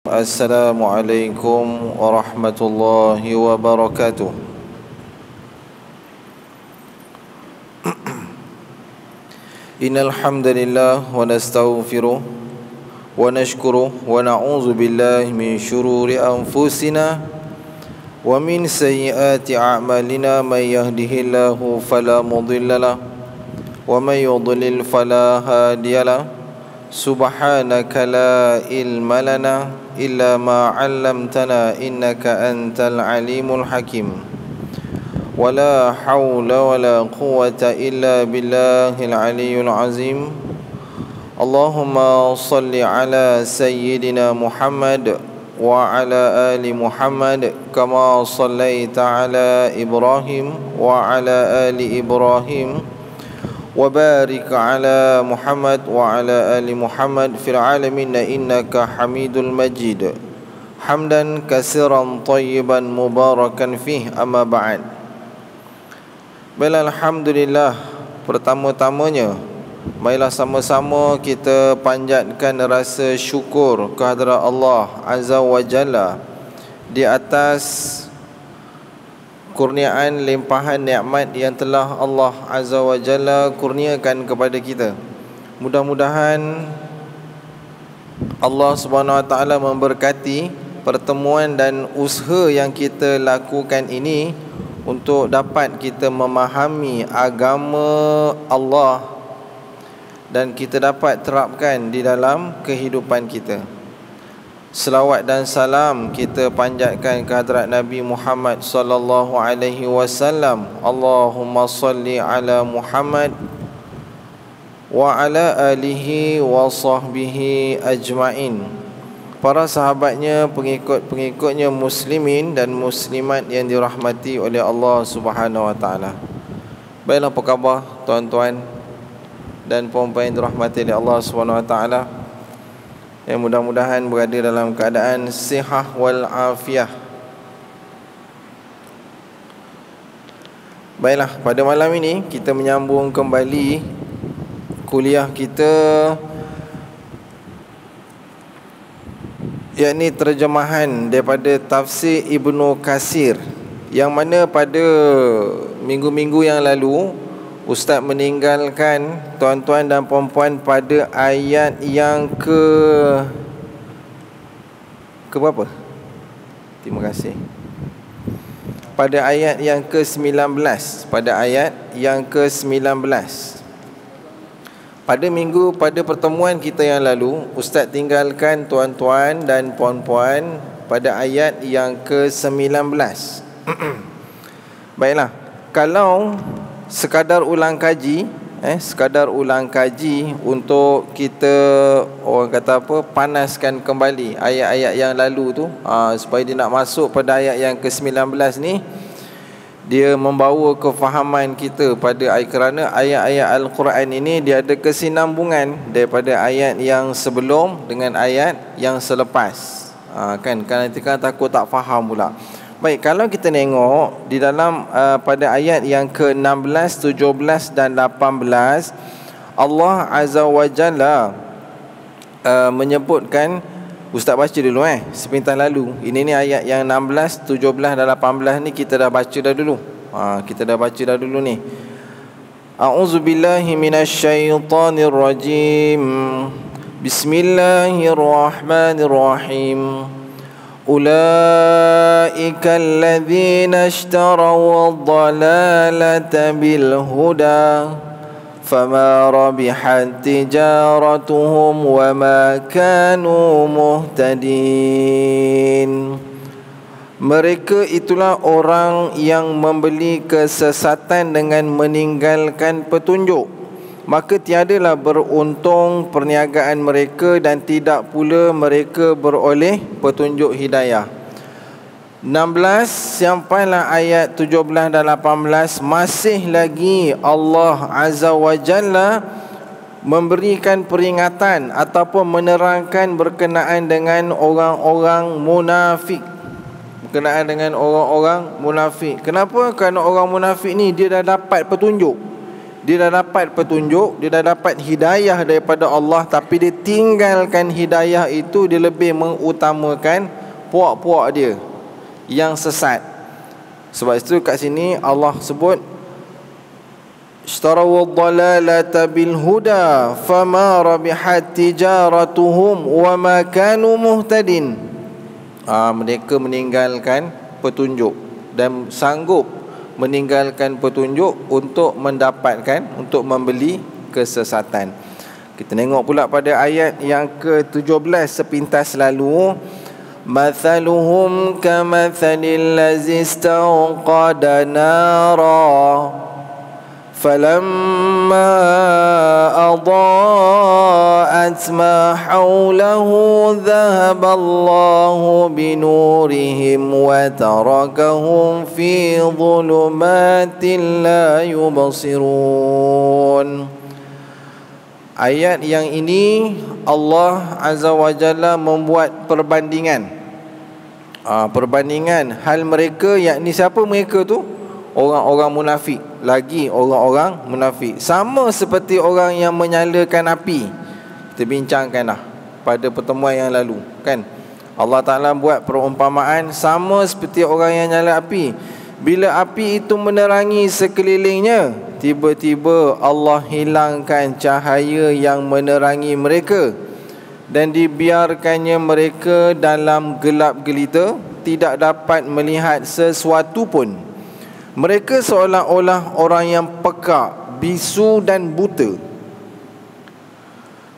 Assalamualaikum warahmatullahi wabarakatuh. Innal hamdalillah wa nastaghfiruh wa nashkuruh wa na'udzu billahi min shururi anfusina wa min sayyiati a'malina may yahdihillahu fala mudhillalah wa may yudlil fala hadiyalah. Subhanaka la ilma lana illa ma 'allamtana innaka antal alimul hakim. Wala haula wala quwwata illa billahil aliyyil azim. Allahumma salli ala sayyidina Muhammad wa ala ali Muhammad kama sallaita ala Ibrahim wa ala ali Ibrahim wa barik ala Muhammad wa ala ali Muhammad fil alamin innaka Hamidul Majid. Hamdan katsiran tayyiban mubarakan fih, amma ba'd. Baiklah, alhamdulillah, pertama-tamanya marilah sama-sama kita panjatkan rasa syukur kehadrat Allah Azza wa Jalla di atas kurniaan limpahan nikmat yang telah Allah Azza wa Jalla kurniakan kepada kita. Mudah-mudahan Allah Subhanahu wa taala memberkati pertemuan dan usaha yang kita lakukan ini untuk dapat kita memahami agama Allah dan kita dapat terapkan di dalam kehidupan kita. Selawat dan salam kita panjatkan ke hadrat Nabi Muhammad sallallahu alaihi wasallam. Allahumma salli ala Muhammad wa ala alihi wa sahbihi ajma'in. Para sahabatnya, pengikut-pengikutnya muslimin dan muslimat yang dirahmati oleh Allah Subhanahu wa taala. Baiklah, apa khabar tuan-tuan dan puan-puan yang dirahmati oleh Allah Subhanahu wa taala? Yang mudah-mudahan berada dalam keadaan sihat wal afiah. Baiklah, pada malam ini kita menyambung kembali kuliah kita, yakni terjemahan daripada tafsir Ibnu Katsir, yang mana pada minggu-minggu yang lalu Ustaz meninggalkan tuan-tuan dan puan-puan pada ayat yang ke berapa? Terima kasih. Pada ayat yang ke-19, pada ayat yang ke-19. Pada pertemuan kita yang lalu, Ustaz tinggalkan tuan-tuan dan puan-puan pada ayat yang ke-19. Baiklah, kalau sekadar ulang kaji untuk kita, orang kata apa, panaskan kembali ayat-ayat yang lalu tu, supaya dia nak masuk pada ayat yang ke-19 ni, dia membawa kefahaman kita pada kerana ayat-ayat Al-Quran ini dia ada kesinambungan daripada ayat yang sebelum dengan ayat yang selepas. Kan nanti kan takut tak faham pula. Baik, kalau kita tengok di dalam pada ayat yang ke-16, 17 dan 18, Allah Azza wa Jalla menyebutkan, Ustaz baca dulu sepintas lalu. Ini ni ayat yang 16, 17 dan 18 ni kita dah baca dah dulu. Kita dah baca dah dulu ni. A'udzubillahi minasyaitonir rajim. Bismillahirrahmanirrahim. Ulaika alladhina ishtaraw ad-dalalata bil huda fama rabihat tijaratuhum wama kanu muhtadin. Mereka itulah orang yang membeli kesesatan dengan meninggalkan petunjuk, maka tiadalah beruntung perniagaan mereka dan tidak pula mereka beroleh petunjuk hidayah. 16 sampailah ayat 17 dan 18, masih lagi Allah Azza wa Jalla memberikan peringatan ataupun menerangkan berkenaan dengan orang-orang munafik. Kenapa? Kerana orang munafik ni dia dah dapat petunjuk, Dia dah dapat petunjuk, dia dah dapat hidayah daripada Allah, tapi dia tinggalkan hidayah itu, dia lebih mengutamakan puak-puak dia yang sesat. Sebab itu kat sini Allah sebut ishtaraw ad-dalalata bil huda fama rabihat tijaratuhum wama kanu muhtadin. Mereka meninggalkan petunjuk dan sanggup meninggalkan petunjuk untuk mendapatkan, untuk membeli kesesatan. Kita tengok pula pada ayat yang ke-17 sepintas lalu, mathaluhum kamathalil ladzi istawqada nara falamma adaa'at ma hawlahu dhahaballahu binurihim wa tarakahum fi dhulumatin la yubsirun. Ayat yang ini Allah Azza wa Jalla membuat perbandingan. Perbandingan hal mereka, yakni siapa mereka tu? Orang-orang munafik. Lagi orang-orang munafik, sama seperti orang yang menyalakan api. Kita bincangkan dah pada pertemuan yang lalu, kan? Allah Ta'ala buat perumpamaan sama seperti orang yang nyala api. Bila api itu menerangi sekelilingnya, tiba-tiba Allah hilangkan cahaya yang menerangi mereka dan dibiarkannya mereka dalam gelap gelita, tidak dapat melihat sesuatu pun. Mereka seolah-olah orang yang pekak, bisu dan buta.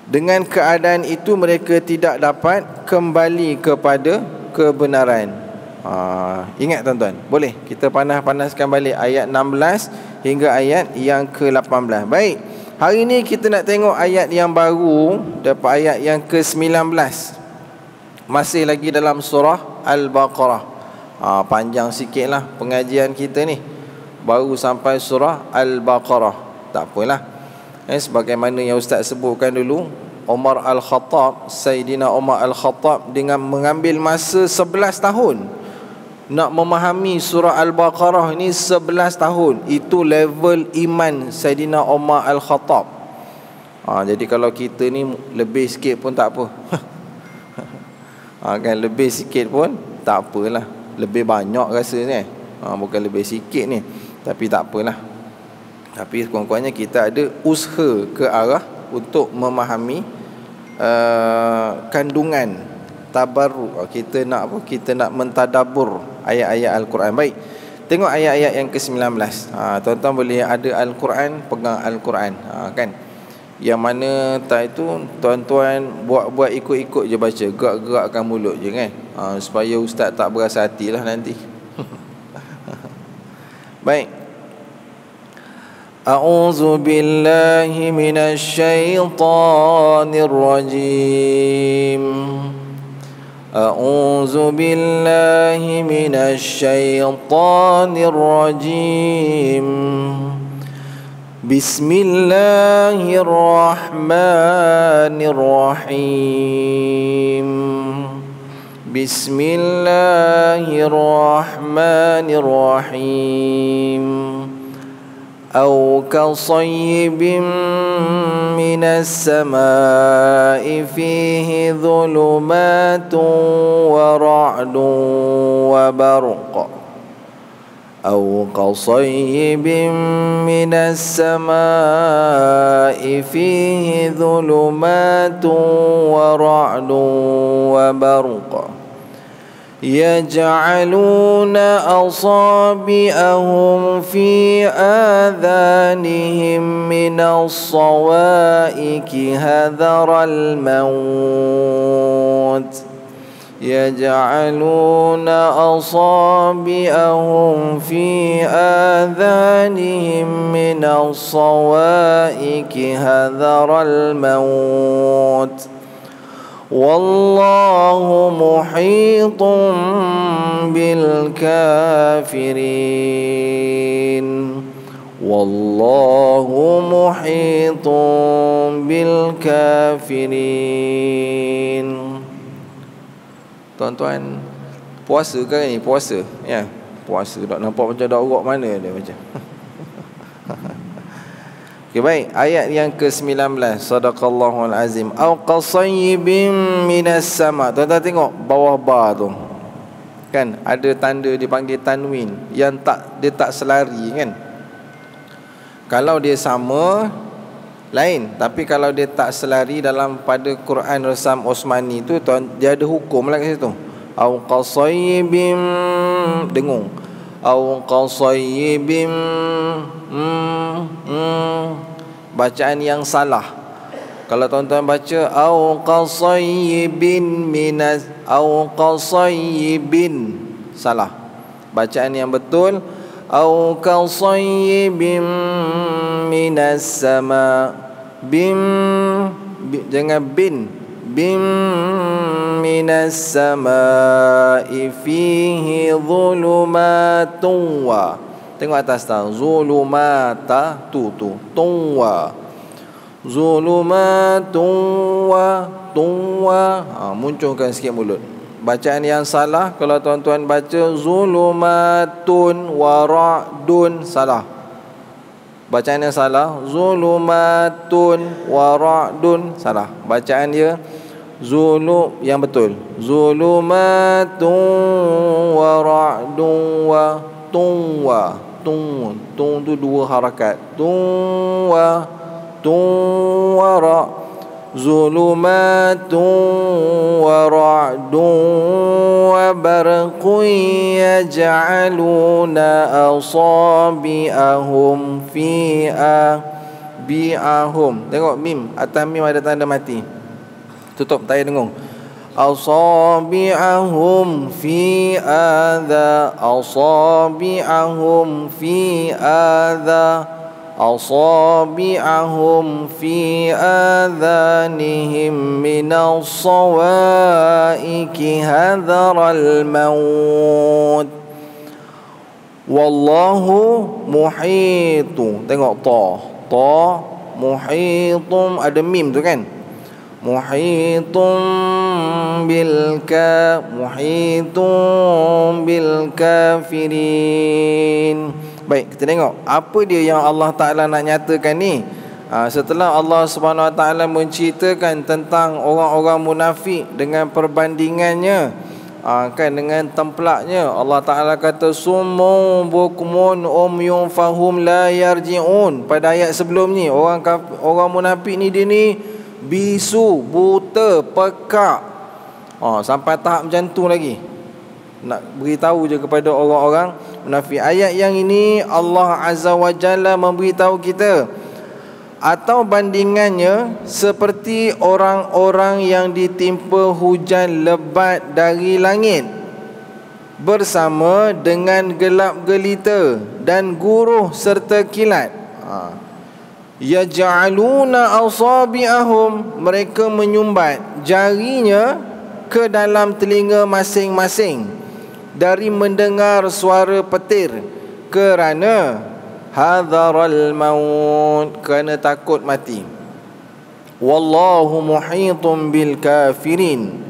Dengan keadaan itu mereka tidak dapat kembali kepada kebenaran. Ingat tuan-tuan, boleh kita panas-panaskan balik ayat 16 hingga ayat yang ke-18. Baik, hari ini kita nak tengok ayat yang baru, dapat ayat yang ke-19. Masih lagi dalam surah Al-Baqarah. Panjang sikit lah pengajian kita ni, baru sampai surah Al-Baqarah. Tak apalah, sebagaimana yang Ustaz sebutkan dulu, Umar Al-Khattab, Sayyidina Umar Al-Khattab dengan mengambil masa 11 tahun nak memahami surah Al-Baqarah ni. 11 tahun. Itu level iman Sayyidina Umar Al-Khattab. Jadi kalau kita ni lebih sikit pun tak apa. Kan lebih sikit pun tak apalah. Lebih banyak rasanya, bukan lebih sikit ni, tapi tak apalah. Tapi kurang-kurangnya kita ada usaha ke arah untuk memahami kandungan tabarruk. Kita nak apa? Kita nak mentadabbur ayat-ayat Al-Quran. Baik, tengok ayat-ayat yang ke-19. Tuan-tuan boleh ada Al-Quran, pegang Al-Quran, kan? Yang mana tak itu tuan-tuan buat ikut-ikut je baca, gerak-gerakkan mulut je, kan? Supaya ustaz tak berasa hatilah nanti. Baik. A'udzu billahi minasy syaithanir rajim. A'udzu billahi minasy syaithanir rajim. Bismillahirrahmanirrahim. Bismillahirrahmanirrahim. Aw kasayyibin minas samaa'i fihi dhulumatun wa ra'dun wa barq. أو كصيب من السماء فيه ظلمات ورعد وبرق يجعلون أصابعهم في آذانهم من الصواعق حذر الموت يجعلون أصابعهم في آذانهم من الصواعق حذر الموت والله محيط بالكافرين والله محيط بالكافرين. Tuan-tuan, puasa ke ni? Puasa, ya. Puasa tak nampak macam dak urat mana dia macam. Okay, baik. Ayat yang ke-19. Sadaqallahul azim. Au qasayyibin minas sama. Tuan-tuan tengok bawah bar tu. Kan ada tanda dipanggil tanwin yang dia tak selari kan. Kalau dia sama lain, tapi kalau dia tak selari dalam pada Quran Rasam Osmani tu dia ada hukum lah kat situ. Au qasayyibin dengung. Au qasayyibin bacaan yang salah. Kalau tuan-tuan baca au qasayyibin minas au qasayyibin, salah. Bacaan yang betul au qasayyibin minas sama. Jangan bin minas sama'i fihi dhulumatun wa. Tengok atas tau. Zulumata tu tuwa. Zulumatun wa munculkan sikit mulut. Bacaan yang salah kalau tuan-tuan baca zulumatun wa ra'dun, salah. Bacaan yang salah zulumatun wa ra'dun, salah. Bacaan dia yang betul zulumatun wa ra'dun wa tung tu dua harakat. Ra zulumatun wa ra'dun wa barqun yaj'aluna asabi'ahum fi bi'ahum. Tengok mim, atas mim ada tanda mati. Tutup, tak payah dengung. Asabi'ahum fi adha, asabi'ahum fi adha, asabi'ahum fi adhanihim minas sawaiki hadharal maut. Wallahu muhitu. Tengok ta muhitum, ada mim tu kan. Muhitum bil kafirin. Baik, kita tengok apa dia yang Allah Ta'ala nak nyatakan ni. Setelah Allah Subhanahu Wa Ta'ala menceritakan tentang orang-orang munafik dengan perbandingannya, kan, dengan templaknya, Allah Ta'ala kata summun bukmun umyun fahum la yarji'un. Pada ayat sebelum ni, orang munafik ni dia ni bisu, buta, pekak. Sampai tahap macam tu lagi. Nak beritahu je kepada orang-orang munafik. Ayat yang ini Allah Azza wa Jalla memberitahu kita, atau bandingannya seperti orang-orang yang ditimpa hujan lebat dari langit bersama dengan gelap gelita dan guruh serta kilat. Yaj'aluna asabi'ahum, mereka menyumbat jarinya ke dalam telinga masing-masing dari mendengar suara petir, kerana hadharal maut, kerana takut mati. Wallahu muhitum bil kafirin,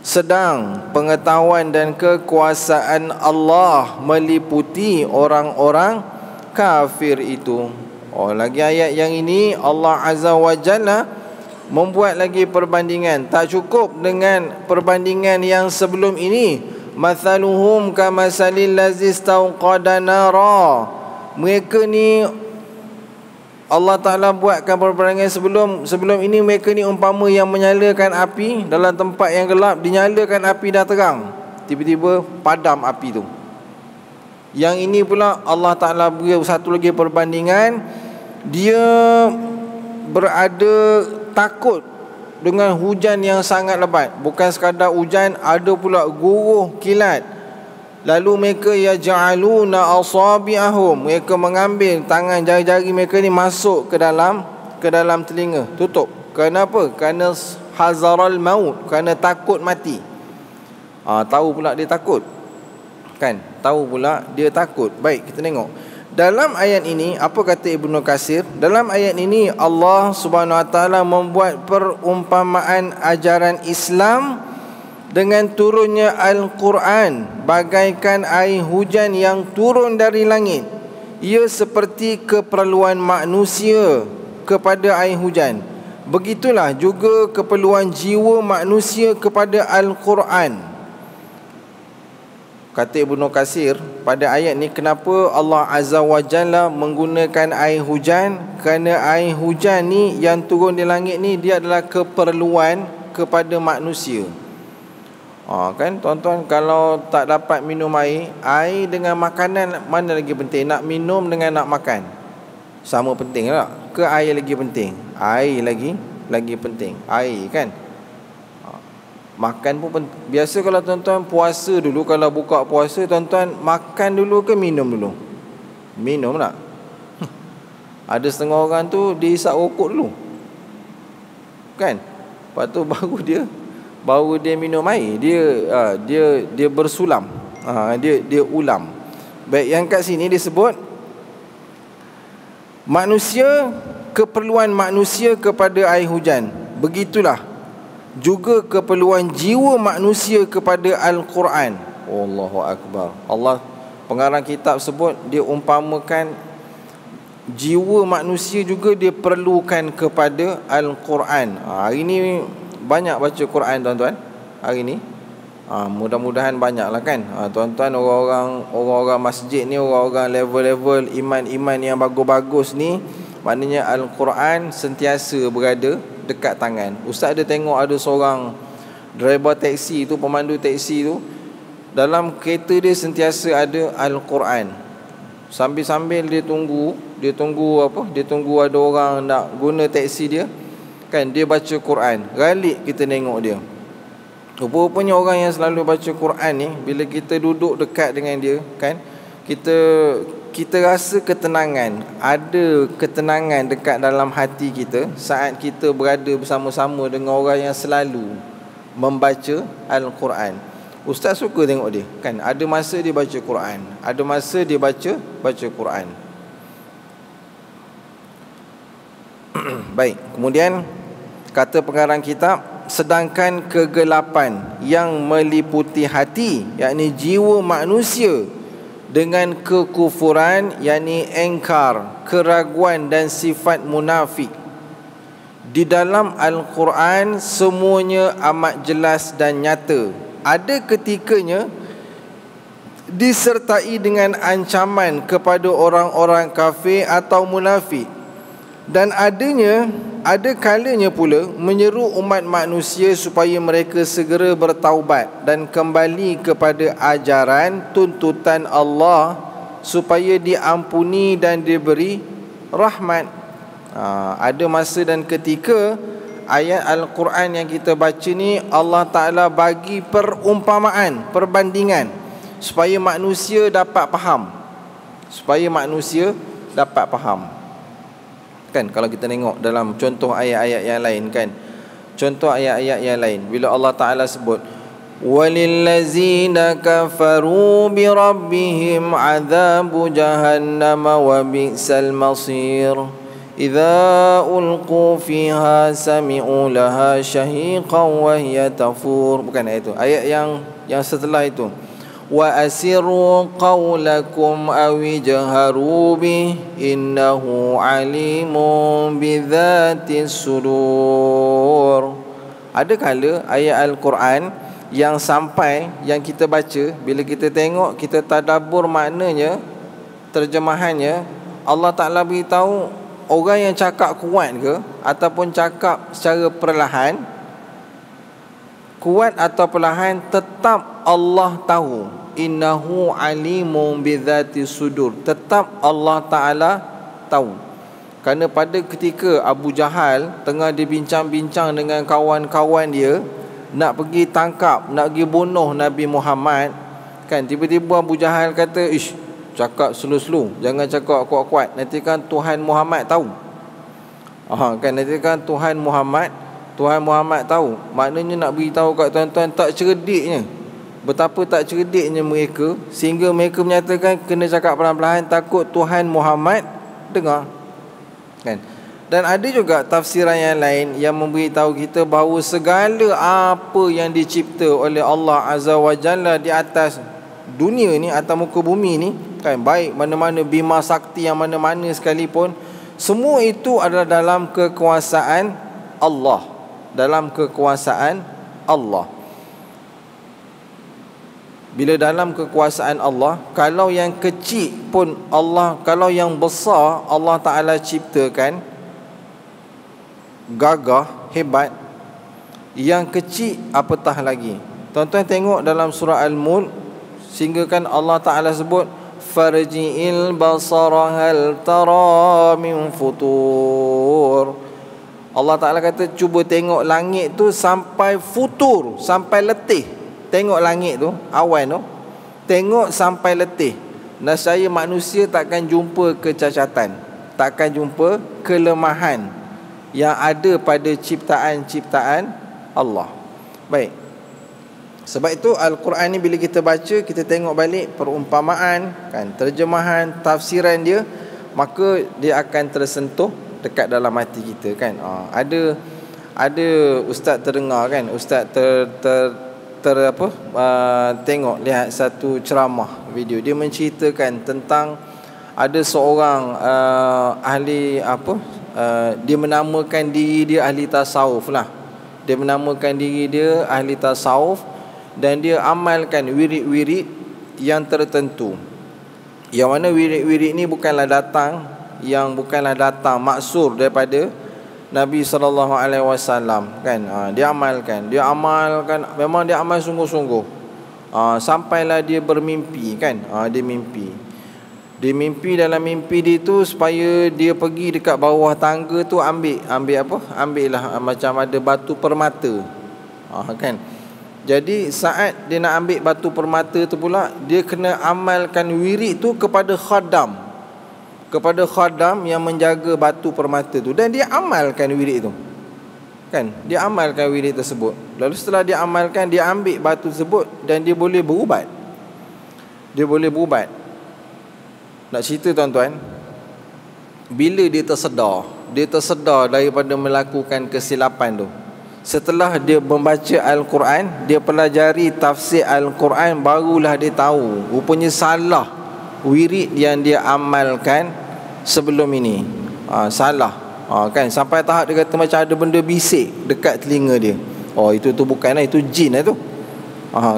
sedang pengetahuan dan kekuasaan Allah meliputi orang-orang kafir itu. Lagi ayat yang ini Allah Azza wa Jalla membuat lagi perbandingan. Tak cukup dengan perbandingan yang sebelum ini. Mathaluhum kamasalil ladzi istauqada nara. Mereka ni Allah Ta'ala buatkan perbandingan sebelum ini. Mereka ni umpama yang menyalakan api dalam tempat yang gelap, dinyalakan api dah terang, tiba-tiba padam api tu. Yang ini pula Allah Ta'ala beri satu lagi perbandingan. Dia berada takut dengan hujan yang sangat lebat. Bukan sekadar hujan, ada pula guruh kilat. Lalu mereka yaj'aluna asabi'ahum, mereka mengambil tangan jari-jari mereka ni masuk ke dalam telinga, tutup. Kenapa? Kerana hazaral maut, kerana takut mati. Tahu pula dia takut, kan? Tahu pula dia takut. Baik, kita tengok dalam ayat ini apa kata Ibnu Katsir. Dalam ayat ini Allah Subhanahu Wa Taala membuat perumpamaan ajaran Islam dengan turunnya Al-Quran bagaikan air hujan yang turun dari langit, ia seperti keperluan manusia kepada air hujan. Begitulah juga keperluan jiwa manusia kepada Al-Quran. Kata Ibnu Katsir, pada ayat ni kenapa Allah Azza wa Jalla menggunakan air hujan? Kerana air hujan ni yang turun di langit ni, dia adalah keperluan kepada manusia. Kan tuan-tuan, kalau tak dapat minum air, air dengan makanan mana lagi penting? Nak minum dengan nak makan sama penting tak? Ke air lagi penting? Air lagi penting. Air kan. Makan pun biasa kalau tuan-tuan puasa dulu, kalau buka puasa tuan-tuan makan dulu ke minum dulu? Minum tak? Ada setengah orang tu dia isap rokok dulu, kan? Lepas tu baru dia minum air. Dia bersulam. Dia ulam. Baik, yang kat sini disebut manusia, keperluan manusia kepada air hujan. Begitulah juga keperluan jiwa manusia kepada Al-Quran. Allahu Akbar. Allah pengarang kitab sebut, dia umpamakan jiwa manusia juga dia perlukan kepada Al-Quran. Hari ni banyak baca Quran tuan-tuan. Hari ni mudah-mudahan banyaklah kan. Tuan-tuan, orang-orang masjid ni, orang-orang level-level iman-iman yang bagus-bagus ni, maknanya Al-Quran sentiasa berada dekat tangan. Ustaz ada tengok ada seorang driver taksi tu, pemandu taksi tu, dalam kereta dia sentiasa ada Al-Quran. Sambil-sambil dia tunggu ada orang nak guna taksi dia, kan, dia baca Quran. Galik kita tengok dia. Rupa-rupanya orang yang selalu baca Quran ni, bila kita duduk dekat dengan dia, kan, kita rasa ketenangan. Ada ketenangan dekat dalam hati kita saat kita berada bersama-sama dengan orang yang selalu membaca Al-Quran. Ustaz suka tengok dia, kan, ada masa dia baca Quran, ada masa dia baca Quran. Baik, kemudian kata pengarang kitab, sedangkan kegelapan yang meliputi hati, yakni jiwa manusia, dengan kekufuran, yakni engkar, keraguan dan sifat munafik, di dalam Al-Quran semuanya amat jelas dan nyata. Ada ketikanya disertai dengan ancaman kepada orang-orang kafir atau munafik, dan ada kalanya pula menyeru umat manusia supaya mereka segera bertaubat dan kembali kepada ajaran tuntutan Allah, supaya diampuni dan diberi rahmat. Ada masa dan ketika ayat Al-Quran yang kita baca ni, Allah Ta'ala bagi perumpamaan, perbandingan, supaya manusia dapat faham. Kan, kalau kita tengok dalam contoh ayat-ayat yang lain, kan, contoh ayat-ayat yang lain, bila Allah Ta'ala sebut walillazina kafaru birabbihim azabu jahannam wa bi'sal masir idza ulqu fiha sami'u laha shahiqan wa hiya tafur. Bukan ayat itu, ayat yang setelah itu, wa asirru qawlakum aw ijharu bih innahu alimun bidzatis sudur. Ada kala ayat Al-Quran yang sampai, yang kita baca, bila kita tengok, kita tadabbur maknanya, terjemahannya, Allah Ta'ala beritahu orang yang cakap kuat ke ataupun cakap secara perlahan, kuat atau perlahan, tetap Allah tahu. Innahu alimun bidzati sudur. Tetap Allah Ta'ala tahu. Kerana pada ketika Abu Jahal tengah dibincang-bincang dengan kawan-kawan dia, nak pergi tangkap, nak pergi bunuh Nabi Muhammad, kan, tiba-tiba Abu Jahal kata, ish, cakap slow-slow, jangan cakap kuat-kuat, nanti kan Tuhan Muhammad tahu. Kan, nanti kan Tuhan Muhammad tahu. Maknanya nak beritahu kat tuan-tuan tak cerdiknya, betapa tak cerdiknya mereka, sehingga mereka menyatakan kena cakap pelan-pelan, takut Tuhan Muhammad dengar, kan. Dan ada juga tafsiran yang lain yang memberitahu kita bahawa segala apa yang dicipta oleh Allah Azza wa Jalla di atas dunia ni, atas muka bumi ni, kan, baik mana-mana bima sakti yang mana-mana sekalipun, semua itu adalah dalam kekuasaan Allah. Dalam kekuasaan Allah. Bila dalam kekuasaan Allah, kalau yang kecil pun Allah, kalau yang besar Allah Ta'ala ciptakan gagah, hebat, yang kecil apatah lagi. Tuan-tuan tengok dalam surah Al-Mulk, sehingga kan Allah Ta'ala sebut farji'il basara hal tara min futur. Allah Ta'ala kata cuba tengok langit tu sampai futur, sampai letih. Tengok langit tu, awan tu, tengok sampai letih. Nescaya manusia takkan jumpa kecacatan, takkan jumpa kelemahan yang ada pada ciptaan-ciptaan Allah. Baik. Sebab itu Al-Quran ni bila kita baca, kita tengok balik perumpamaan, kan, terjemahan, tafsiran dia, maka dia akan tersentuh dekat dalam hati kita, kan. Ada ustaz terdengar, kan, ustaz tengok, lihat satu ceramah video, dia menceritakan tentang ada seorang ahli dia menamakan diri dia ahli tasawuf lah. Dia menamakan diri dia ahli tasawuf, dan dia amalkan wirid-wirid yang tertentu, yang mana wirid-wirid ni bukanlah datang maksur daripada Nabi SAW, kan. Dia amalkan, memang dia amal sungguh-sungguh, sampailah dia bermimpi, kan. Dia mimpi dalam mimpi dia tu supaya dia pergi dekat bawah tangga tu ambil lah macam ada batu permata, kan. Jadi saat dia nak ambil batu permata tu pula, dia kena amalkan wirid tu kepada khadam yang menjaga batu permata tu, dan dia amalkan wirid tu, kan. Dia amalkan wirid tersebut. Lalu setelah dia amalkan, dia ambil batu tersebut dan dia boleh berubat. Nak cerita tuan-tuan, bila dia tersedar daripada melakukan kesilapan tu, setelah dia membaca Al-Quran, dia pelajari tafsir Al-Quran, barulah dia tahu rupanya salah wirid yang dia amalkan sebelum ini. Salah, kan. Sampai tahap dia kata macam ada benda bisik dekat telinga dia. Itu bukanlah, itu jin lah tu.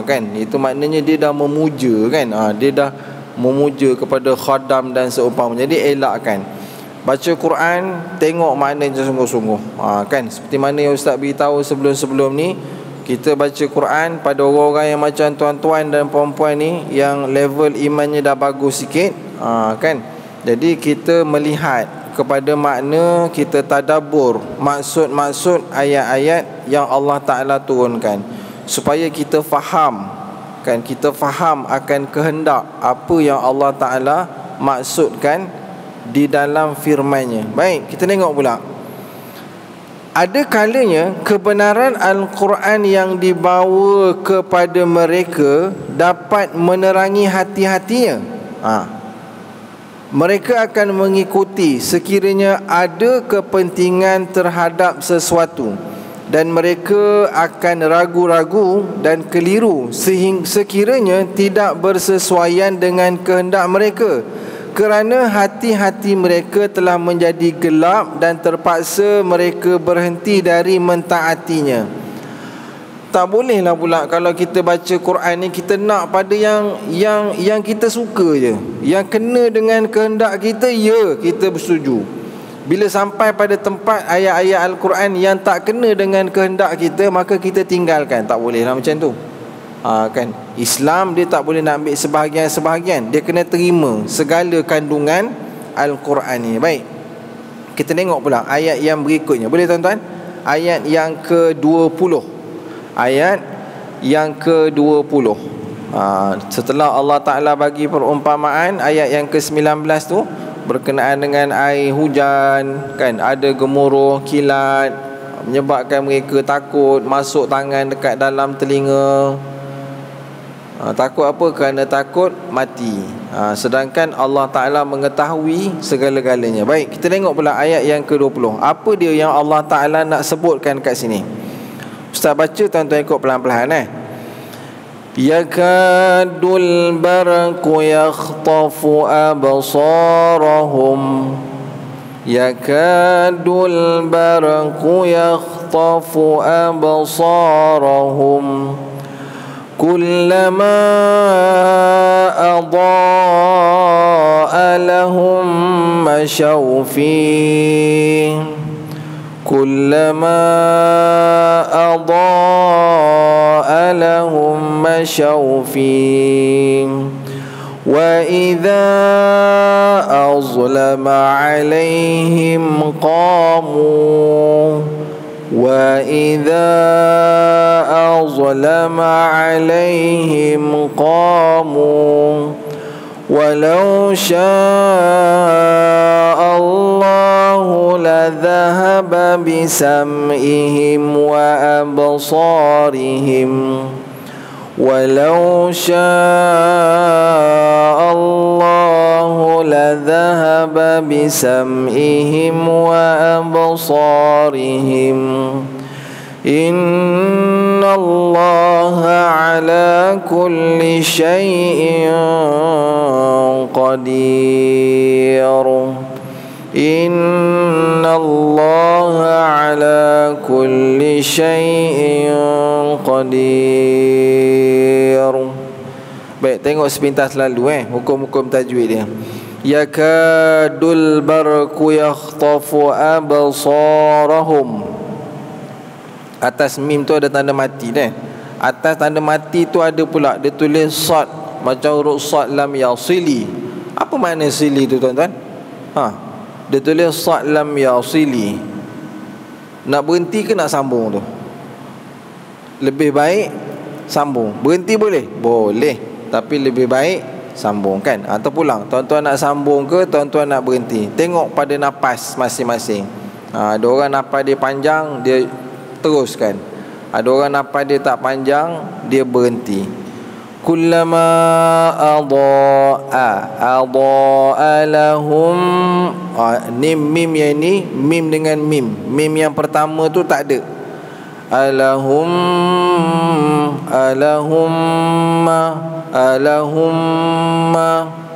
Kan. Itu maknanya dia dah memuja, kan. Dia dah memuja kepada khadam dan seumpama. Jadi elakkan baca Quran, tengok maknanya sungguh-sungguh, kan. Seperti mana yang ustaz beritahu sebelum-sebelum ni, kita baca Quran pada orang-orang yang macam tuan-tuan dan puan-puan ni, yang level imannya dah bagus sikit, kan. Jadi kita melihat kepada makna, kita tadabbur maksud-maksud ayat-ayat yang Allah Ta'ala turunkan, supaya kita faham, kan. Kita faham akan kehendak apa yang Allah Ta'ala maksudkan di dalam firman-Nya. Baik, kita tengok pula. Ada kalanya kebenaran Al-Quran yang dibawa kepada mereka dapat menerangi hati-hatinya. Mereka akan mengikuti sekiranya ada kepentingan terhadap sesuatu, dan mereka akan ragu-ragu dan keliru sekiranya tidak bersesuaian dengan kehendak mereka, kerana hati-hati mereka telah menjadi gelap dan terpaksa mereka berhenti dari mentaatinya. Tak bolehlah pula kalau kita baca Quran ni, kita nak pada yang kita suka je, yang kena dengan kehendak kita, kita bersetuju. Bila sampai pada tempat ayat-ayat Al-Quran yang tak kena dengan kehendak kita, maka kita tinggalkan. Tak bolehlah macam tu. Kan, Islam dia tak boleh nak ambil sebahagian-sebahagian, dia kena terima segala kandungan Al-Quran ni. Baik, kita tengok pula ayat yang berikutnya. Boleh tuan-tuan? Ayat yang ke-20. Ayat yang ke-20. Setelah Allah Ta'ala bagi perumpamaan, ayat yang ke-19 tu berkenaan dengan air hujan, kan, ada gemuruh kilat menyebabkan mereka takut, masuk tangan dekat dalam telinga. Takut apa? Kerana takut mati. Sedangkan Allah Ta'ala mengetahui segala-galanya. Baik, kita tengok pula ayat yang ke-20. Apa dia yang Allah Ta'ala nak sebutkan kat sini? Ustaz baca, tuan-tuan ikut pelan-pelan. yakadul barqu yakhtafu absarahum yakadul barqu yakhtafu absarahum kullama adaa lahum mashaw fihi kullama adaa lahum mashaw fihi wa idza azlama alaihim qamu wa idza azlama alaihim qamu walau syaa Allahu ladhahaba bisam'ihim wa absarihim walau syaa Allahu ladhahaba bisam'ihim wa absarihim inna Allaha ala kulli syai'in qadir inna Allaha ala kulli syai'in qadir. Baik, tengok sepintas lalu hukum-hukum tajwid dia. Yakadul barqu yakhtafu absarahum. Atas mim tu ada tanda mati dah. Atas tanda mati tu ada pula dia tulis sad, macam huruf sad lam yasili. Apa makna sili tu tuan-tuan? Dia tulis sad lam yasili. Nak berhenti ke nak sambung tu? Lebih baik sambung. Berhenti boleh? Boleh. Tapi lebih baik sambung kan? Atau pulang. Tuan-tuan nak sambung ke tuan-tuan nak berhenti? Tengok pada nafas masing-masing. Ada orang nafas dia panjang, dia teruskan. Ada orang nafas dia tak panjang, dia berhenti. Kullama adaa lahum. Ni mim yang ni, mim dengan mim. Mim yang pertama tu tak ada. Alahum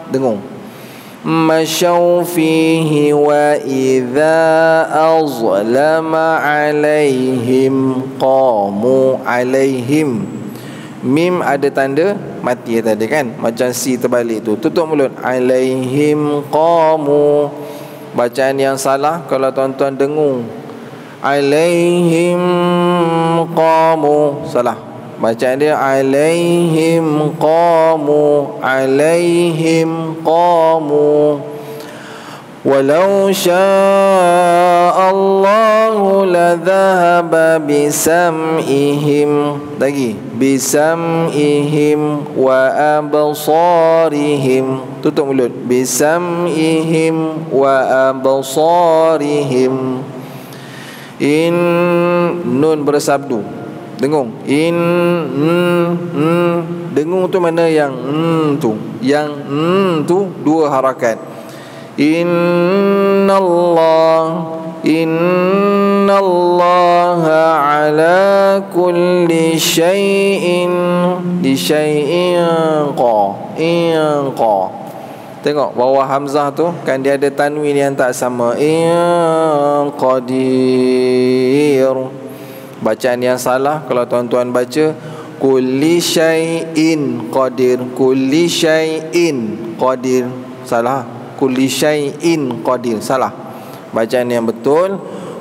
dengung. Masyaw fihi wa idza azlama alaihim qamu alaihim. Mim ada tanda mati tadi kan, macam si terbalik tu. Tutup mulut. Alaihim qamu. Bacaan yang salah kalau tuan-tuan dengung. Alaihim qamu. Salah. Bacaan dia alaihim qamu. Alaihim qamu. Walau syaa Allahu ladhahaba bisam'ihim. Lagi. Bisam'ihim wa absarihim. Tutup mulut. Bisam'ihim wa absarihim. In nun bersabdu. Dengung. Dengung tu mana yang tu? Yang tu dua harakat. Innallaha ala kulli syai'in di syai'in qa. Tengok bawah hamzah tu kan dia ada tanwin yang tak sama. Qadir. Bacaan yang salah kalau tuan-tuan baca kulli syai'in qadir. Kulli syai'in qadir. Salah. Kulli syai'in qadir. Salah. Bacaan yang betul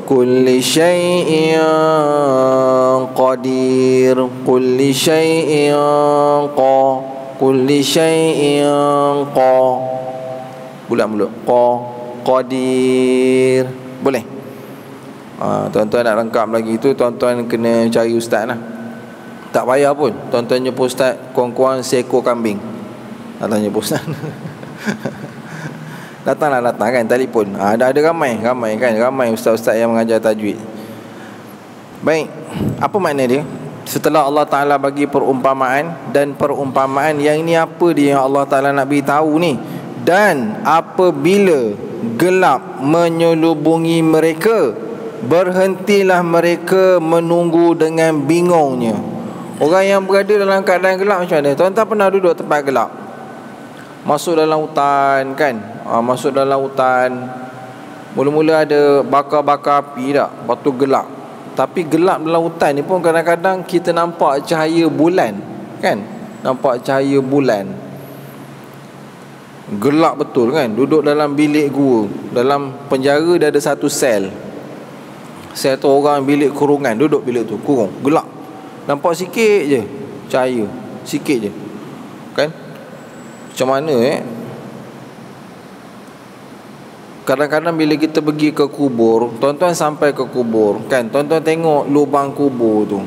kulli syai'in qadir. Kulli syai'in qa. Kulli syai'in qa. Bulat mulut. Qadir. Boleh? Tuan-tuan nak lengkap lagi tu, tuan-tuan kena cari ustaz lah. Tak payah pun. Tuan-tuan jumpa ustaz kurang-kurang seekor kambing. Datang jumpa ustaz. Datang kan, telefon. Ada ramai kan, ramai ustaz-ustaz yang mengajar tajwid. Baik, apa makna dia? Setelah Allah Ta'ala bagi perumpamaan, dan perumpamaan yang ini apa dia yang Allah Ta'ala nak beritahu ni? Dan apabila gelap menyelubungi mereka, berhentilah mereka menunggu dengan bingungnya. Orang yang berada dalam keadaan gelap macam mana? Tuan-tuan pernah duduk tempat gelap, masuk dalam hutan kan, masuk dalam hutan, mula-mula ada bakar-bakar api tak, lepas tu gelap. Tapi gelap dalam hutan ni pun kadang-kadang kita nampak cahaya bulan kan, nampak cahaya bulan. Gelap betul kan. Duduk dalam bilik gua, dalam penjara dia ada satu sel. Sel tu orang bilik kurungan, duduk bilik tu kurung, gelap. Nampak sikit je cahaya, sikit je kan. Macam mana kadang-kadang bila kita pergi ke kubur, tuan-tuan sampai ke kubur kan, tuan-tuan tengok lubang kubur tu.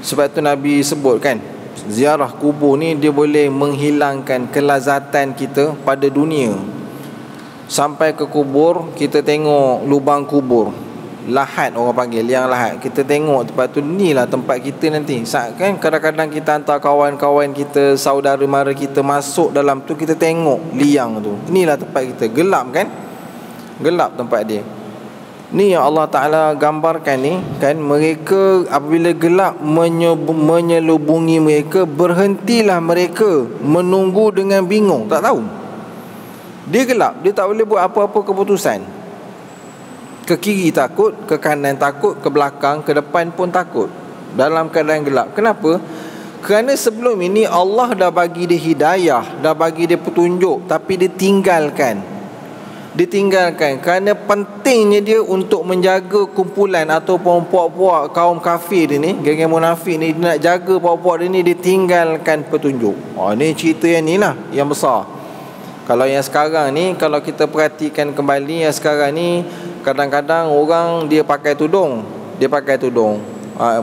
Sebab tu Nabi sebut kan, ziarah kubur ni dia boleh menghilangkan kelazatan kita pada dunia. Sampai ke kubur, kita tengok lubang kubur, lahat orang panggil, liang lahat. Kita tengok tempat tu, inilah tempat kita nanti. Kan kadang-kadang kita hantar kawan-kawan kita, saudara mara kita masuk dalam tu, kita tengok liang tu, inilah tempat kita. Gelap kan, gelap tempat dia. Ni yang Allah Ta'ala gambarkan ni kan, mereka apabila gelap menyelubungi mereka, berhentilah mereka menunggu dengan bingung, tak tahu. Dia gelap, dia tak boleh buat apa-apa keputusan. Ke kiri takut, ke kanan takut, ke belakang, ke depan pun takut, dalam keadaan gelap. Kenapa? Kerana sebelum ini Allah dah bagi dia hidayah, dah bagi dia petunjuk, tapi dia tinggalkan. Kerana pentingnya dia untuk menjaga kumpulan ataupun puak-puak kaum kafir dia ni, geng-geng munafik ni, dia nak jaga puak-puak dia ni, dia tinggalkan petunjuk. Ni cerita yang ni lah, yang besar. Kalau yang sekarang ni, kalau kita perhatikan kembali, yang sekarang ni kadang-kadang orang dia pakai tudung.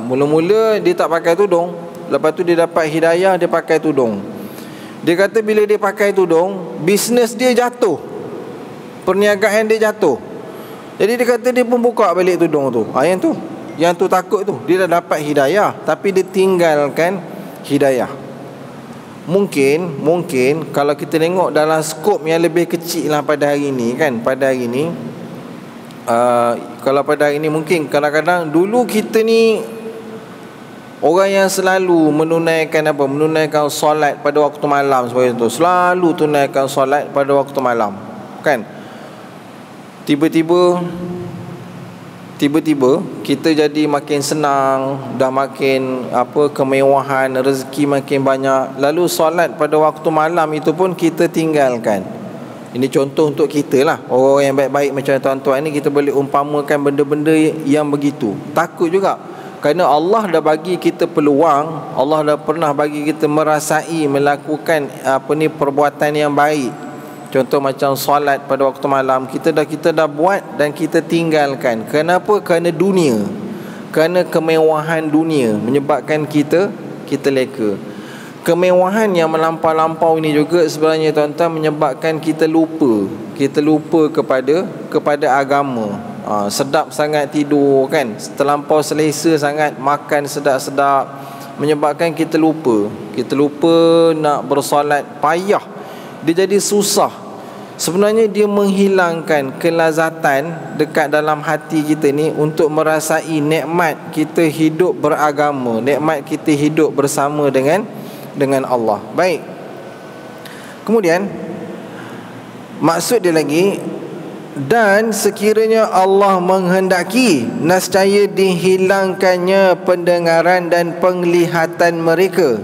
Mula-mula dia tak pakai tudung, lepas tu dia dapat hidayah, dia pakai tudung. Dia kata bila dia pakai tudung, bisnes dia jatuh, perniagaan dia jatuh. Jadi dia kata dia pun buka balik tudung tu. Yang tu takut tu, dia dah dapat hidayah, tapi dia tinggalkan hidayah. Mungkin kalau kita tengok dalam skop yang lebih kecil lah pada hari ni kan, kalau pada hari ni mungkin kadang-kadang dulu kita ni orang yang selalu menunaikan solat pada waktu malam seperti itu, selalu tunaikan solat pada waktu malam kan. Tiba-tiba kita jadi makin senang, dah makin kemewahan, rezeki makin banyak, lalu solat pada waktu malam itu pun kita tinggalkan. Ini contoh untuk kita lah, orang yang baik-baik macam tuan-tuan ni, kita boleh umpamakan benda-benda yang begitu. Takut juga, kerana Allah dah bagi kita peluang, Allah dah pernah bagi kita merasai melakukan perbuatan yang baik. Contoh macam solat pada waktu malam, kita dah buat dan kita tinggalkan. Kenapa? Kerana dunia, kerana kemewahan dunia menyebabkan kita leka. Kemewahan yang melampau-lampau ini juga sebenarnya tuan-tuan menyebabkan kita lupa kepada agama. Sedap sangat tidur kan, terlampau selesa sangat makan sedap-sedap, menyebabkan kita lupa nak bersolat. Payah, dia jadi susah. Sebenarnya dia menghilangkan kelazatan dekat dalam hati kita ni untuk merasai nikmat kita hidup beragama, nikmat kita hidup bersama dengan Allah. Baik. Kemudian maksud dia lagi, dan sekiranya Allah menghendaki, nescaya dihilangkannya pendengaran dan penglihatan mereka.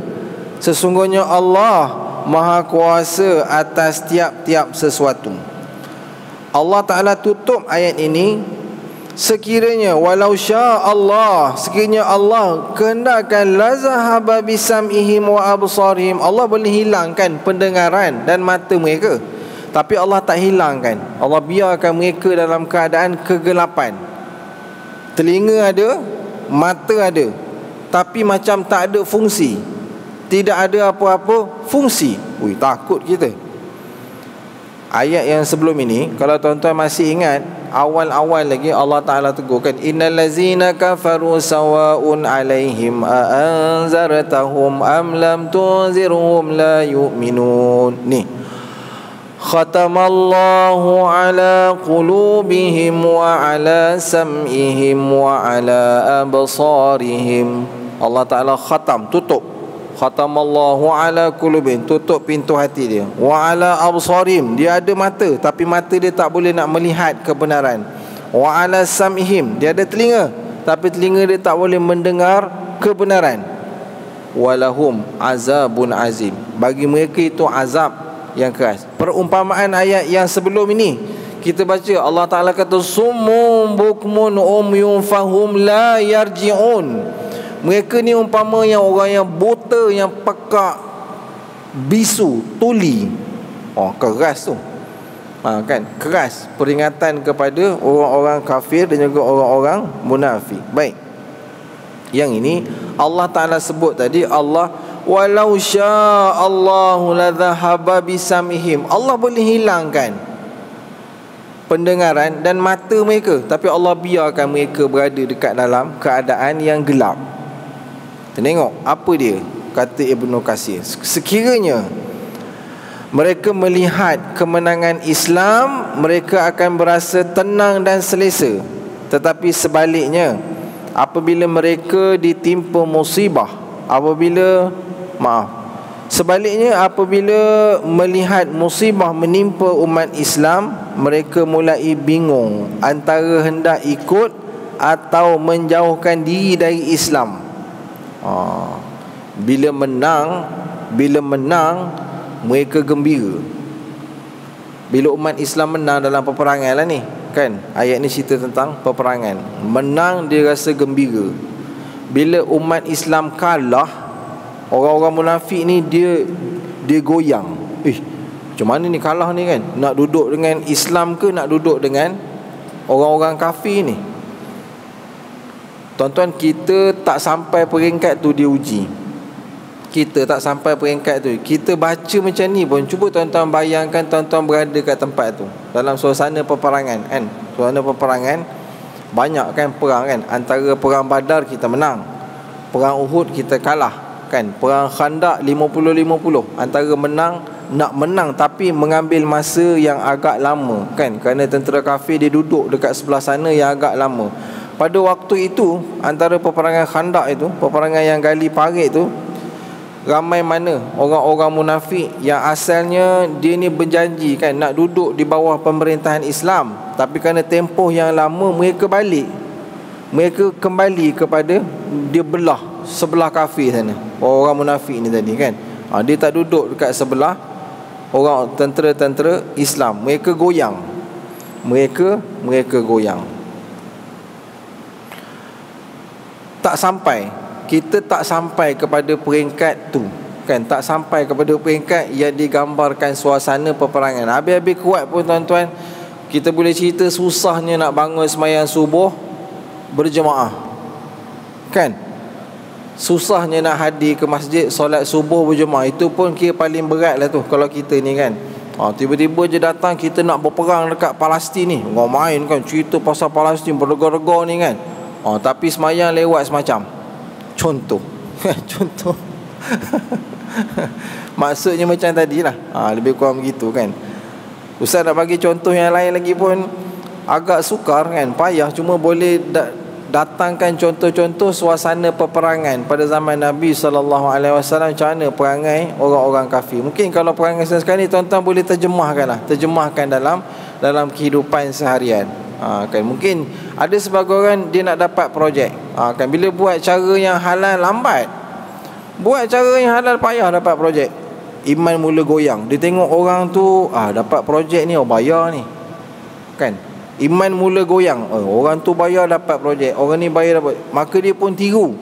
Sesungguhnya Allah Maha Kuasa atas tiap-tiap sesuatu. Allah Ta'ala tutup ayat ini, sekiranya walau sya Allah, sekiranya Allah kehendakkan lazahaba bisam'ihim wa absarihim, Allah boleh hilangkan pendengaran dan mata mereka. Tapi Allah tak hilangkan, Allah biarkan mereka dalam keadaan kegelapan. Telinga ada, mata ada, tapi macam tak ada fungsi, tidak ada apa-apa fungsi. Takut kita. Ayat yang sebelum ini, kalau tuan-tuan masih ingat, awal-awal lagi Allah Ta'ala tegurkan, innal ladzina kafaru sawa'un alaihim a anzartahum am lam tunzirhum la yu'minun. Ni, khatamallahu ala qulubihim wa ala sam'ihim wa ala absarihim. Allah Ta'ala khatam, tutup. Khatamallahu ala qulubihim, tutup pintu hati dia. Wa ala absarim, dia ada mata tapi mata dia tak boleh nak melihat kebenaran. Wa ala sam'ihim, dia ada telinga tapi telinga dia tak boleh mendengar kebenaran. Walahum azabun azim, bagi mereka itu azab yang keras. Perumpamaan ayat yang sebelum ini kita baca, Allah Ta'ala kata summun bukmun umyun fahum la yarji'un. Mereka ni umpama yang orang yang buta, yang pekak, bisu, tuli. Oh, keras tu. Kan, keras peringatan kepada orang-orang kafir dan juga orang-orang munafik. Baik. Yang ini Allah Ta'ala sebut tadi, Allah walau sya'allahu la dhahaba bisamihim. Allah boleh hilangkan pendengaran dan mata mereka, tapi Allah biarkan mereka berada dekat dalam keadaan yang gelap. Tengok apa dia kata Ibnu Katsir, sekiranya mereka melihat kemenangan Islam, mereka akan berasa tenang dan selesa. Tetapi sebaliknya, apabila mereka ditimpa musibah, sebaliknya apabila melihat musibah menimpa umat Islam, mereka mulai bingung antara hendak ikut atau menjauhkan diri dari Islam. Bila menang mereka gembira. Bila umat Islam menang dalam peperangan lah ni, kan, ayat ni cerita tentang peperangan. Menang dia rasa gembira. Bila umat Islam kalah, orang-orang munafik ni dia goyang. Macam mana ni kalah ni kan? Nak duduk dengan Islam ke nak duduk dengan orang-orang kafir ni? Tuan-tuan, kita tak sampai peringkat tu dia uji. Kita tak sampai peringkat tu. Kita baca macam ni pun, cuba tuan-tuan bayangkan tuan-tuan berada kat tempat tu, dalam suasana peperangan, kan? Suasana peperangan, banyak kan perang kan. Antara perang Badar kita menang, perang Uhud kita kalah, kan? Perang Khandaq 50-50, antara nak menang tapi mengambil masa yang agak lama, kan? Kerana tentera kafir dia duduk dekat sebelah sana yang agak lama. Pada waktu itu, antara peperangan Khandaq itu, peperangan yang gali parit tu, ramai mana orang-orang munafik yang asalnya dia ni berjanji, kan, nak duduk di bawah pemerintahan Islam, tapi kerana tempoh yang lama mereka kembali kepada dia belah sebelah kafir sana. Orang munafik ni tadi, kan, dia tak duduk dekat sebelah orang tentera-tentera Islam. Mereka goyang. Mereka goyang. Kita tak sampai kepada peringkat tu, kan? Tak sampai kepada peringkat yang digambarkan suasana peperangan. Habis-habis kuat pun tuan-tuan, kita boleh cerita susahnya nak bangun sembahyang subuh berjemaah, kan? Susahnya nak hadir ke masjid solat subuh berjemaah. Itu pun kira paling berat lah tu kalau kita ni, kan. Tiba-tiba je datang kita nak berperang dekat Palestin ni, kau main kan cerita pasal Palestin berrega-rega ni, kan. Tapi semayang lewat semacam contoh. Contoh. Maksudnya macam tadilah. Lebih kurang begitu, kan. Ustaz nak bagi contoh yang lain lagi pun agak sukar, kan, payah. Cuma boleh datangkan contoh-contoh suasana peperangan pada zaman Nabi SAW. Macam mana perangai orang-orang kafir. Mungkin kalau perangai sekarang ni tuan-tuan boleh terjemahkan dalam kehidupan seharian. Kan, mungkin ada sebagai orang dia nak dapat projek, kan, bila buat cara yang halal lambat, buat cara yang halal payah dapat projek. Iman mula goyang. Dia tengok orang tu dapat projek ni, bayar ni, kan. Iman mula goyang, orang tu bayar dapat projek, orang ni bayar dapat, maka dia pun tiru.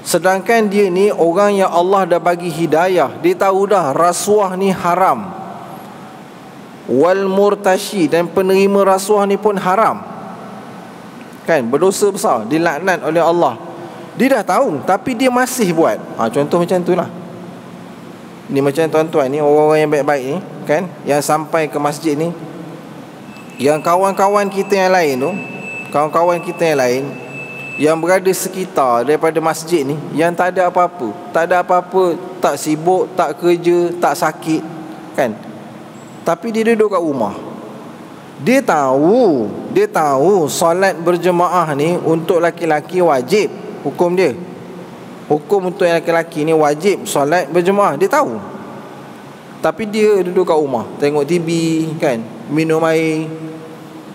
Sedangkan dia ni orang yang Allah dah bagi hidayah, dia tahu dah rasuah ni haram, wal murtashi, dan penerima rasuah ni pun haram, kan, berdosa besar, dilaknat oleh Allah. Dia dah tahu tapi dia masih buat. Contoh macam itulah. Ni macam tuan-tuan ni, orang-orang yang baik-baik ni, kan, yang sampai ke masjid ni, yang kawan-kawan kita yang lain tu, yang berada sekitar daripada masjid ni, yang tak ada apa-apa, tak sibuk, tak kerja, tak sakit, kan, tapi dia duduk kat rumah. Dia tahu solat berjemaah ni untuk laki-laki wajib hukum dia, hukum untuk yang lelaki ni wajib solat berjemaah, dia tahu. Tapi dia duduk kat rumah, tengok TV kan, minum air,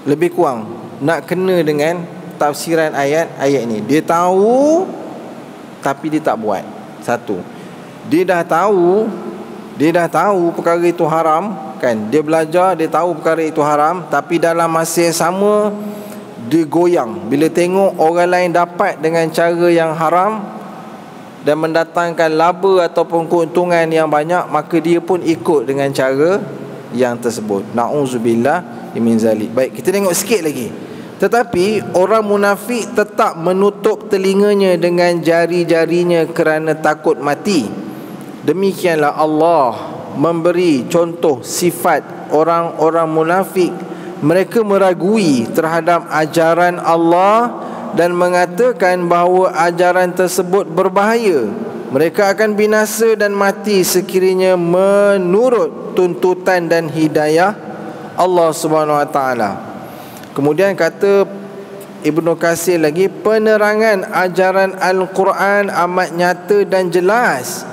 lebih kurang nak kena dengan tafsiran ayat ni. Dia tahu tapi dia tak buat. Satu, dia dah tahu perkara itu haram kan. Dia belajar, dia tahu perkara itu haram, tapi dalam masa yang sama dia goyang bila tengok orang lain dapat dengan cara yang haram dan mendatangkan laba ataupun keuntungan yang banyak, maka dia pun ikut dengan cara yang tersebut. Na'udzubillah min zalik. Baik, kita tengok sikit lagi. Tetapi orang munafik tetap menutup telinganya dengan jari-jarinya kerana takut mati. Demikianlah Allah memberi contoh sifat orang-orang munafik. Mereka meragui terhadap ajaran Allah dan mengatakan bahawa ajaran tersebut berbahaya. Mereka akan binasa dan mati sekiranya menurut tuntutan dan hidayah Allah Subhanahu Wa Taala. Kemudian kata Ibnu Katsir lagi, penerangan ajaran Al-Quran amat nyata dan jelas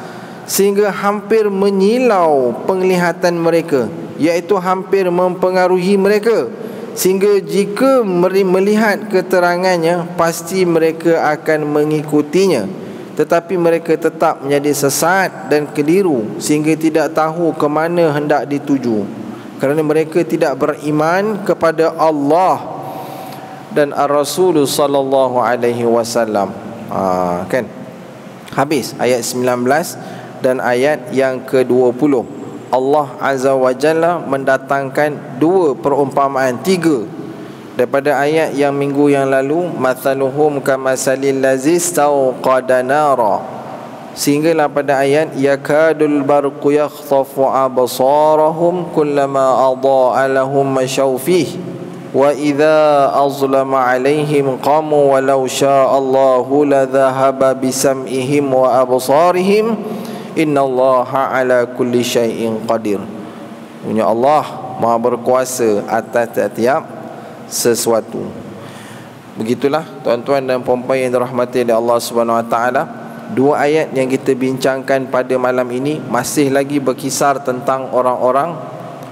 sehingga hampir menyilau penglihatan mereka, iaitu hampir mempengaruhi mereka, sehingga jika melihat keterangannya pasti mereka akan mengikutinya. Tetapi mereka tetap menjadi sesat dan keliru sehingga tidak tahu ke mana hendak dituju, kerana mereka tidak beriman kepada Allah dan Ar-Rasul sallallahu alaihi wasallam. Kan? Habis ayat 19 dan ayat yang ke-20. Allah Azza wa Jalla mendatangkan dua perumpamaan, tiga daripada ayat yang minggu yang lalu. Mathaluhum kamasalil ladzi istawqada nara, sehinggalah pada ayat yakadul barqu yakhtafu absarahum kullama adaa lahum masyaw fihi wa idza azlama alaihim qamu walau syaa Allahu ladhahaba bisam'ihim wa absarihim innallaha ala kulli syai'in qadir. Punya Allah Maha berkuasa atas setiap sesuatu. Begitulah tuan-tuan dan puan-puan yang dirahmati oleh Allah Subhanahu Wa Taala. Dua ayat yang kita bincangkan pada malam ini masih lagi berkisar tentang orang-orang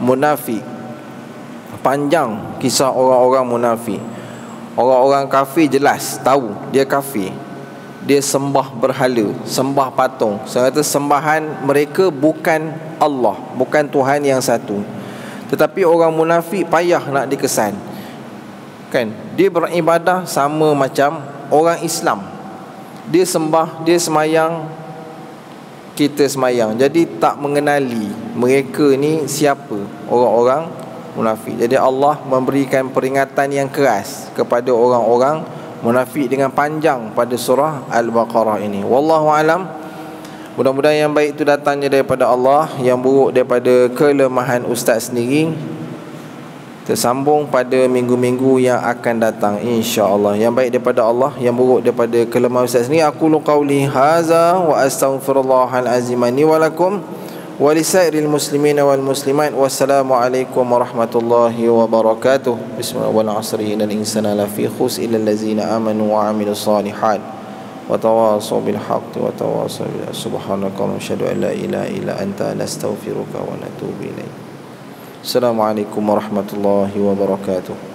munafik. Panjang kisah orang-orang munafik. Orang-orang kafir jelas tahu dia kafir. Dia sembah berhala, sembah patung. Saya kata sembahan mereka bukan Allah, bukan Tuhan yang satu. Tetapi orang munafik payah nak dikesan, kan? Dia beribadah sama macam orang Islam. Dia sembah, dia semayang, kita semayang. Jadi tak mengenali mereka ni siapa, orang-orang munafik. Jadi Allah memberikan peringatan yang keras kepada orang-orang munafik dengan panjang pada surah Al-Baqarah ini. Wallahu alam. Mudah-mudahan yang baik itu datangnya daripada Allah, yang buruk daripada kelemahan ustaz sendiri. Tersambung pada minggu-minggu yang akan datang, insya-Allah. Yang baik daripada Allah, yang buruk daripada kelemahan ustaz sendiri. Aqulu qawli hadza wa astaghfirullahal azim li wa lakum wa lisairil muslimin wal muslimat. Wassalamualaikum warahmatullahi wabarakatuh. Bismillah wal asri innal insana lafi khus illa allazina amanu wa amilus solihat wa tawasaw bil haqqi wa tawasaw bis subhanaka wa asyhadu an la ilaha illa anta nastaghfiruka wa natubu ilaik. Assalamualaikum warahmatullahi wabarakatuh.